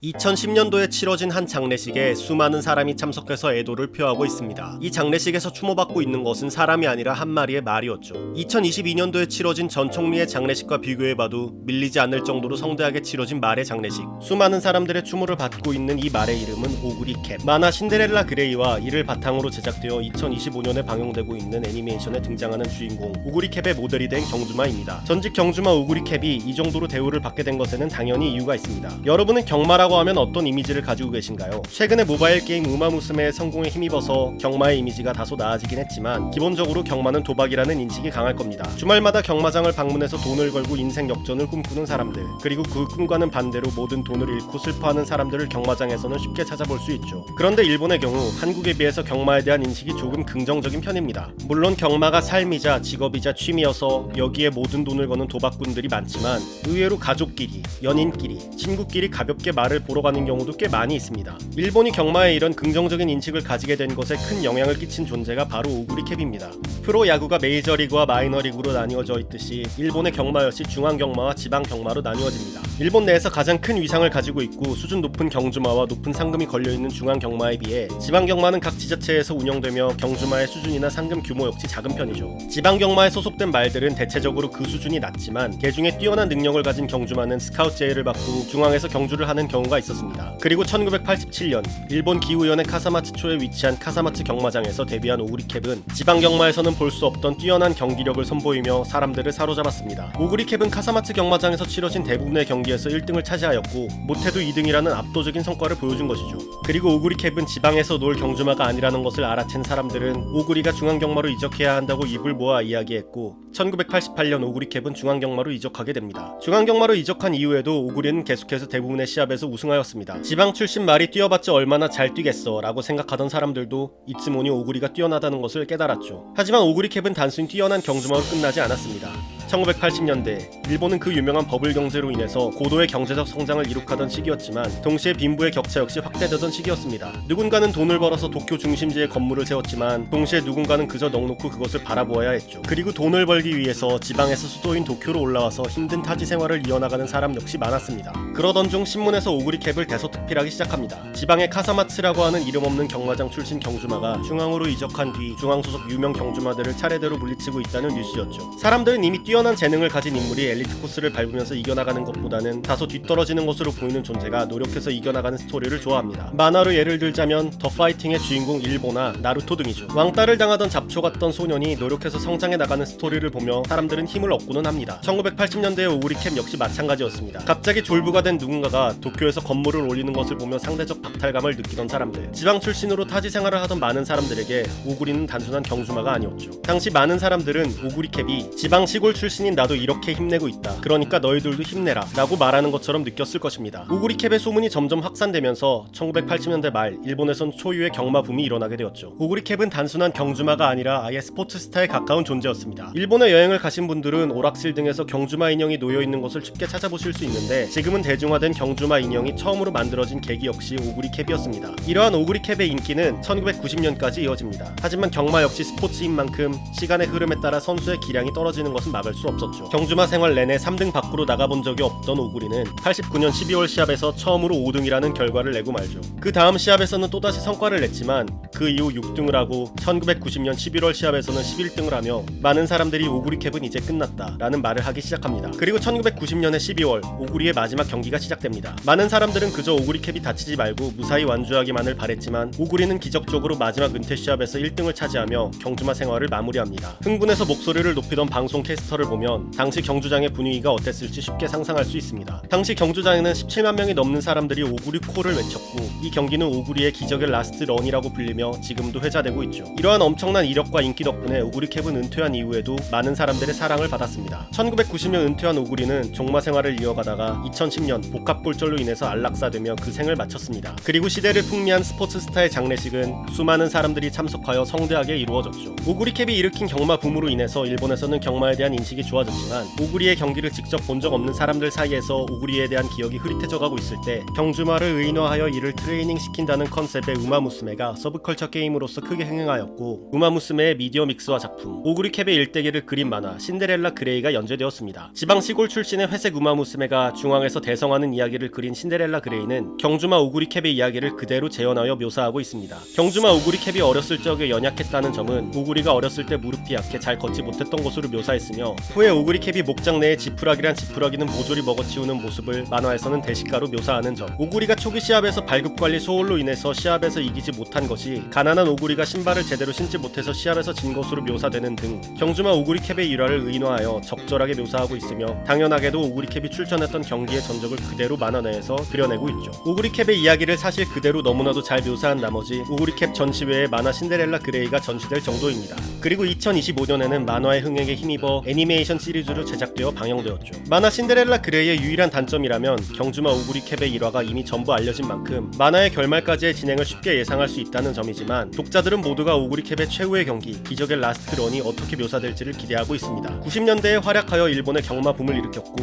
2010년도에 치러진 한 장례식에 수많은 사람이 참석해서 애도를 표하고 있습니다. 이 장례식에서 추모받고 있는 것은 사람이 아니라 한 마리의 말이었죠. 2022년도에 치러진 전 총리의 장례식과 비교해봐도 밀리지 않을 정도로 성대하게 치러진 말의 장례식. 수많은 사람들의 추모를 받고 있는 이 말의 이름은 오그리 캡. 만화 신데렐라 그레이와 이를 바탕으로 제작되어 2025년에 방영되고 있는 애니메이션에 등장하는 주인공 오그리 캡의 모델이 된 경주마입니다. 전직 경주마 오그리 캡이 이 정도로 대우를 받게 된 것에는 당연히 이유가 있습니다. 여러분은 경마라고 하면 어떤 이미지를 가지고 계신가요? 최근에 모바일 게임 우마무스메의 성공에 힘입어서 경마의 이미지가 다소 나아지긴 했지만 기본적으로 경마는 도박이라는 인식이 강할 겁니다. 주말마다 경마장을 방문해서 돈을 걸고 인생 역전을 꿈꾸는 사람들, 그리고 그 꿈과는 반대로 모든 돈을 잃고 슬퍼하는 사람들을 경마장에서는 쉽게 찾아볼 수 있죠. 그런데 일본의 경우 한국에 비해서 경마에 대한 인식이 조금 긍정적인 편입니다. 물론 경마가 삶이자 직업이자 취미여서 여기에 모든 돈을 거는 도박꾼들이 많지만 의외로 가족끼리, 연인끼리, 친구끼리 가볍게 말을 보러 가는 경우도 꽤 많이 있습니다. 일본이 경마에 이런 긍정적인 인식을 가지게 된 것에 큰 영향을 끼친 존재가 바로 오그리 캡입니다. 프로 야구가 메이저리그와 마이너리그로 나뉘어져 있듯이 일본의 경마 역시 중앙경마와 지방경마로 나뉘어집니다. 일본 내에서 가장 큰 위상을 가지고 있고 수준 높은 경주마와 높은 상금이 걸려있는 중앙경마에 비해 지방경마는 각 지자체에서 운영되며 경주마의 수준이나 상금 규모 역시 작은 편이죠. 지방경마에 소속된 말들은 대체적으로 그 수준이 낮지만 개중에 뛰어난 능력을 가진 경주마는 스카우트 제의를 받고 중앙에서 경주를 하는 경우가 있었습니다. 그리고 1987년 일본 기후현의 카사마츠초에 위치한 카사마츠 경마장에서 데뷔한 오그리 캡은 지방경마에서는 볼 수 없던 뛰어난 경기력을 선보이며 사람들을 사로잡았습니다. 오그리 캡은 카사마츠 경마장에서 치러진 대부분의 경기에서 1등을 차지하였고 못해도 2등이라는 압도적인 성과를 보여준 것이죠. 그리고 오그리 캡은 지방에서 놀 경주마가 아니라는 것을 알아챈 사람들은 오그리가 중앙경마로 이적해야 한다고 입을 모아 이야기했고 1988년 오그리 캡은 중앙경마로 이적하게 됩니다. 중앙경마로 이적한 이후에도 오그리는 계속해서 대부분의 시합에서 우승하였습니다. 지방 출신 말이 뛰어봤자 얼마나 잘 뛰겠어 라고 생각하던 사람들도 이츠모니 오그리가 뛰어나다는 것을 깨달았죠. 하지만 오그리 캡은 단순히 뛰어난 경주마로 끝나지 않았습니다. 1980년대 일본은 그 유명한 버블 경제로 인해서 고도의 경제적 성장을 이룩하던 시기였지만 동시에 빈부의 격차 역시 확대되던 시기였습니다. 누군가는 돈을 벌어서 도쿄 중심지에 건물을 세웠지만 동시에 누군가는 그저 넉놓고 그것을 바라보아야 했죠. 그리고 돈을 벌기 위해서 지방에서 수도인 도쿄로 올라와서 힘든 타지 생활을 이어나가는 사람 역시 많았습니다. 그러던 중 신문에서 오그리 캡을 대서특필하기 시작합니다. 지방의 카사마츠라고 하는 이름 없는 경마장 출신 경주마가 중앙으로 이적한 뒤 중앙 소속 유명 경주마들을 차례대로 물리치고 있다는 뉴스였죠. 사람들은 이미 뛰어난 재능을 가진 인물이 엘리트 코스를 밟으면서 이겨나가는 것보다는 다소 뒤떨어지는 것으로 보이는 존재가 노력해서 이겨나가는 스토리를 좋아합니다. 만화로 예를 들자면 더 파이팅의 주인공 일보나 나루토 등이죠. 왕따를 당하던 잡초 같던 소년이 노력해서 성장해 나가는 스토리를 보며 사람들은 힘을 얻고는 합니다. 1980년대의 오그리 캡 역시 마찬가지였습니다. 갑자기 졸부가 된 누군가가 도쿄에서 건물을 올리는 것을 보며 상대적 박탈감을 느끼던 사람들, 지방 출신으로 타지 생활을 하던 많은 사람들에게 오그리는 단순한 경주마가 아니었죠. 당시 많은 사람들은 오그리 캡이 지방 시골 출신인 나도 이렇게 힘내고 있다, 그러니까 너희들도 힘내라 라고 말하는 것처럼 느꼈을 것입니다. 오그리 캡의 소문이 점점 확산되면서 1980년대 말 일본에선 초유의 경마 붐이 일어나게 되었죠. 오그리 캡은 단순한 경주마가 아니라 아예 스포츠 스타에 가까운 존재였습니다. 일본에 여행을 가신 분들은 오락실 등에서 경주마 인형이 놓여있는 것을 쉽게 찾아보실 수 있는데 지금은 대중화된 경주마 인형이 처음으로 만들어진 계기 역시 오그리 캡이었습니다. 이러한 오그리 캡의 인기는 1990년까지 이어집니다. 하지만 경마 역시 스포츠인 만큼 시간의 흐름에 따라 선수의 기량이 떨어지는 것은 막을 수 없었죠. 경주마 생활 내내 3등 밖으로 나가본 적이 없던 오그리는 89년 12월 시합에서 처음으로 5등이라는 결과를 내고 말죠. 그 다음 시합에서는 또다시 성과를 냈지만 그 이후 6등을 하고 1990년 11월 시합에서는 11등을 하며 많은 사람들이 오그리 캡은 이제 끝났다 라는 말을 하기 시작합니다. 그리고 1990년의 12월 오그리의 마지막 경기가 시작됩니다. 많은 사람들은 그저 오그리 캡이 다치지 말고 무사히 완주하기만을 바랬지만 오그리는 기적적으로 마지막 은퇴 시합에서 1등을 차지하며 경주마 생활을 마무리합니다. 흥분해서 목소리를 높이던 방송 캐스터를 보면 당시 경주장의 분위기가 어땠을지 쉽게 상상할 수 있습니다. 당시 경주장에는 17만 명이 넘는 사람들이 오그리 코를 외쳤고 이 경기는 오그리의 기적의 라스트 런이라고 불리며 지금도 회자되고 있죠. 이러한 엄청난 이력과 인기 덕분에 오그리 캡은 은퇴한 이후에도 많은 사람들의 사랑을 받았습니다. 1990년 은퇴한 오그리는 종마 생활을 이어가다가 2010년 복합골절로 인해서 안락사되며 그 생을 마쳤습니다. 그리고 시대를 풍미한 스포츠 스타의 장례식은 수많은 사람들이 참석하여 성대하게 이루어졌죠. 오그리 캡이 일으킨 경마 붐으로 인해서 일본에서는 경마에 대한 인식이 인식이 좋아졌지만 오구리의 경기를 직접 본 적 없는 사람들 사이에서 오구리에 대한 기억이 흐릿해져가고 있을 때 경주마를 의인화하여 이를 트레이닝 시킨다는 컨셉의 우마무스메가 서브컬처 게임으로서 크게 흥행하였고, 우마무스메의 미디어 믹스화 작품 오구리 캡의 일대기를 그린 만화 신데렐라 그레이가 연재되었습니다. 지방 시골 출신의 회색 우마무스메가 중앙에서 대성하는 이야기를 그린 신데렐라 그레이는 경주마 오구리 캡의 이야기를 그대로 재현하여 묘사하고 있습니다. 경주마 오구리 캡이 어렸을 적에 연약했다는 점은 오구리가 어렸을 때 무릎이 약해 잘 걷지 못했던 것으로 묘사했으며, 후에 오구리 캡이 목장 내에 지푸라기란 지푸라기는 모조리 먹어치우는 모습을 만화에서는 대식가로 묘사하는 점, 오구리가 초기 시합에서 발급관리 소홀로 인해서 시합에서 이기지 못한 것이 가난한 오구리가 신발을 제대로 신지 못해서 시합에서 진 것으로 묘사되는 등 경주마 오구리 캡의 일화를 의인화하여 적절하게 묘사하고 있으며, 당연하게도 오구리 캡이 출전했던 경기의 전적을 그대로 만화 내에서 그려내고 있죠. 오구리 캡의 이야기를 사실 그대로 너무나도 잘 묘사한 나머지 오구리 캡 전시회에 만화 신데렐라 그레이가 전시될 정도입니다. 그리고 2025년에는 만화의 흥행에 힘입어 애니메이션 시리즈로 제작되어 방영되었죠. 만화 신데렐라 그레이의 유일한 단점이라면 경주마 오구리 캡의 일화가 이미 전부 알려진 만큼 만화의 결말까지의 진행을 쉽게 예상할 수 있다는 점이지만, 독자들은 모두가 오구리 캡의 최후의 경기 기적의 라스트 런이 어떻게 묘사될지를 기대하고 있습니다. 90년대에 활약하여 일본의 경마 붐을 일으켰고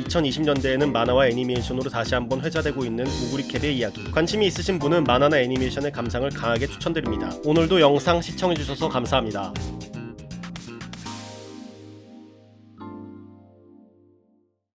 2020년대에는 만화와 애니메이션으로 다시 한번 회자되고 있는 오구리 캡의 이야기, 관심이 있으신 분은 만화나 애니메이션의 감상을 강하게 추천드립니다. 오늘도 영상 시청해주셔서 감사합니다.